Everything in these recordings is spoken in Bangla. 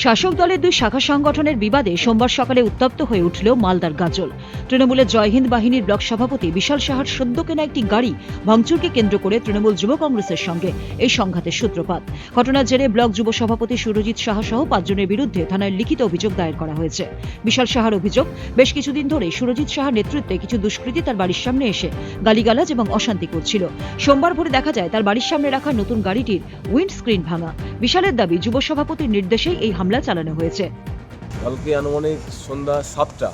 শাসক দলের দুই শাখা সংগঠনের বিবাদে সোমবার সকালে উত্তপ্ত হয়ে উঠল মালদার গাজল। তৃণমূলের জয়হিন্দ বাহিনীর ব্লক সভাপতি বিশাল সাহার সদ্য কেনা একটি গাড়ি ভাঙচুরকে কেন্দ্র করে তৃণমূল যুব কংগ্রেসের সঙ্গে এই সংঘাতের সূত্রপাত। ঘটনার জেরে ব্লক যুব সভাপতি সুরজিৎ সাহা সহ 5 জনের বিরুদ্ধে থানায় লিখিত অভিযোগ দায়ের করা হয়েছে। বিশাল সাহার অভিযোগ, বেশ কিছুদিন ধরে সুরজিৎ সাহার নেতৃত্বে কিছু দুষ্কৃতী তার বাড়ির সামনে এসে গালিগালাজ এবং অশান্তি করছিল। সোমবার ভোরে দেখা যায় তার বাড়ির সামনে রাখা নতুন গাড়িটির উইন্ড স্ক্রিন ভাঙা। বিশালের দাবি, যুব সভাপতির নির্দেশেই এই হামলা চালানো হয়েছে। কালকে আনুমানিক সন্ধ্যা 7টা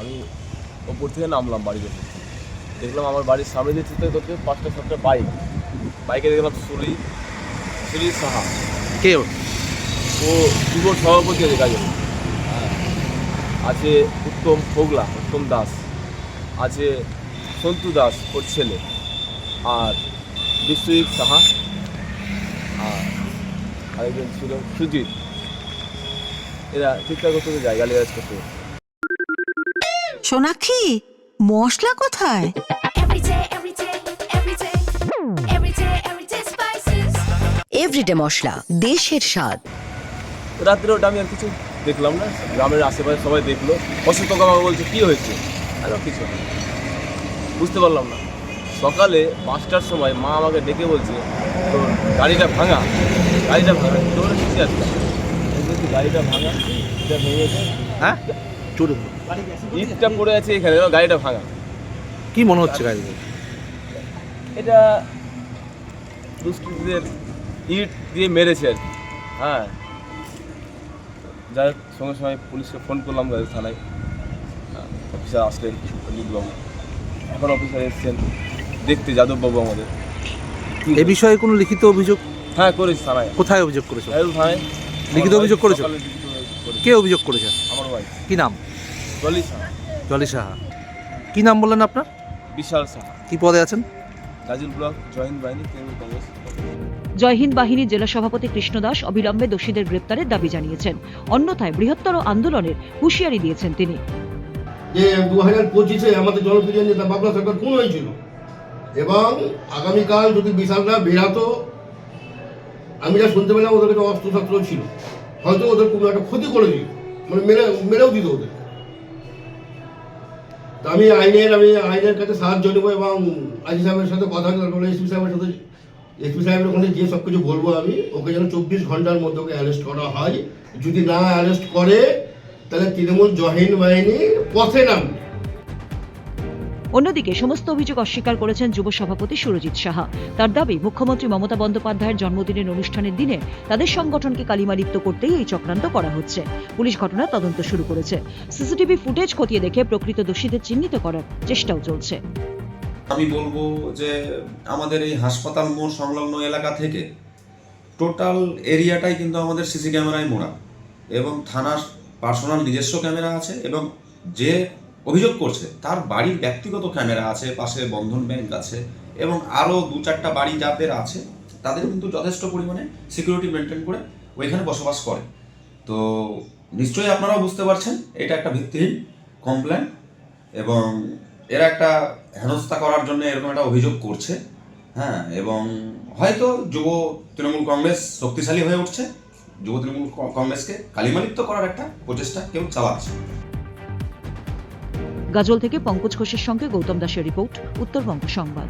আমি ওপর থেকে নামলাম বাড়িতে, দেখলাম আমার বাড়ির সামনে দিয়ে চিন্তা করতে 5টা-7টা বাইকে দেখলাম সুরজিৎ সাহা। কে ও যুব সভাপতি আছে গাজল, আছে উত্তম দাস, আছে সন্তু দাস ওর ছেলে, আর বিশ্বজিৎ সাহা, আর আরেকজন ছিল সুজিত। এরা চিন্তা করতে যায় গালিগালাজ করতে। সোনাক্ষী, মশলা কোথায়? এভরিডে মশলা, দেশের স্বাদ। রাত্রে ওটা আমি আর কিছু দেখলাম না, গ্রামের আশেপাশে সবাই দেখলো। অসুস্থ আমাকে বলছে কি হয়েছে, আর কিছু বুঝতে পারলাম না। সকালে 5টার সময় মা আমাকে ডেকে বলছে তো গাড়িটা ভাঙা তোর কিছু আসবে, গাড়িটা ভাঙা, এটা ভেঙেছে। হ্যাঁ, চুরি ইটটা পড়ে আছে এখানে, গাড়িটা ভাঙা। কি মনে হচ্ছে গাড়ি? এটা দুষ্কৃতীদের ইট দিয়ে মেরেছে আর কি। হ্যাঁ, যাই হোক, সঙ্গে পুলিশকে ফোন করলাম গাড়ি থানায়। অফিসার আসলেন, লিখবাবু, এখন অফিসার এসছেন দেখতে, যাদববাবু আমাদের। এ বিষয়ে কোনো লিখিত অভিযোগ? হ্যাঁ, করেছি থানায়। কোথায় অভিযোগ করেছো? থানায় লিখিত অভিযোগ করেছো? কে অভিযোগ করেছে? আমার ভাই। কি নাম? জলি সাহা। কি নাম বললেন আপনার? বিশাল সাহা। কি পদে আছেন? গাজল ব্লক জয়হিন্দ বাহিনী তৃণমূল কংগ্রেস। জয়হিন্দ বাহিনীর জেলা সভাপতি কৃষ্ণ দাস অবিলম্বে দোষীদের গ্রেপ্তারের দাবি জানিয়েছেন। অন্যথায় বৃহত্তর আন্দোলনের হুঁশিয়ারি দিয়েছেন তিনি। যে 2025-এ আমাদের জনপ্রিয় নেতা বাবলা সরকার খুন হয়েছিল, এবং আগামীকাল যদি বিশালরা বেরাতো, আমি যা শুনতে পেলাম ওদের কাছে অস্ত্রশস্ত্র ছিল, হয়তো ওদের কোনো একটা ক্ষতি করে দিত, মানে মেরেও দিত ওদের। তা আমি আইনের কাছে সাহায্য নেবো, এবং আইজি সাহেবের সাথে কথা বলে এসপি সাহেবের ওখানে যে সব কিছু বলবো আমি, ওকে যেন 24 ঘন্টার মধ্যে ওকে অ্যারেস্ট করা হয়। যদি না অ্যারেস্ট করে তাহলে তৃণমূল জয়হিন্দ বাহিনীর পথে নামবে। অন্যদিকে সমস্ত অভিযোগ অস্বীকার করেছেন যুব সভাপতি সুরজিৎ সাহা। তার দাবি, মুখ্যমন্ত্রী মমতা বন্দ্যোপাধ্যায়ের জন্মদিনের অনুষ্ঠানের দিনে তাদের সংগঠনকে কালিমালিপ্ত করতেই এই চক্রান্ত করা হচ্ছে। পুলিশ ঘটনার তদন্ত শুরু করেছে। সিসিটিভি ফুটেজ খতিয়ে দেখে প্রকৃত দোষীদের চিহ্নিত করার চেষ্টাও চলছে। আমি বলবো যে আমাদের এই হাসপাতাল মোড় সংলগ্ন এলাকা থেকে টোটাল এরিয়াটাই কিন্তু আমাদের সিসি ক্যামেরায় মোড়া, এবং থানার পার্সোনাল নিজস্ব ক্যামেরা আছে, এবং যে অভিযোগ করছে তার বাড়ির ব্যক্তিগত ক্যামেরা আছে, পাশে বন্ধন ব্যাংক আছে, এবং আরও 2-4টা বাড়ি যাদের আছে তাদের কিন্তু যথেষ্ট পরিমাণে সিকিউরিটি মেনটেন করে ওইখানে বসবাস করে। তো নিশ্চয়ই আপনারাও বুঝতে পারছেন এটা একটা ভিত্তিহীন কমপ্লেন, এবং এরা একটা হেনস্থা করার জন্য এরকম একটা অভিযোগ করছে। হ্যাঁ, এবং হয়তো যুব তৃণমূল কংগ্রেস শক্তিশালী হয়ে উঠছে, যুব তৃণমূল কংগ্রেসকে কালিমালিপ্ত করার একটা প্রচেষ্টা কেউ চালাচ্ছে। গাজল থেকে পঙ্কজ ঘোষের সঙ্গে গৌতম দাসের রিপোর্ট, উত্তরবঙ্গ সংবাদ।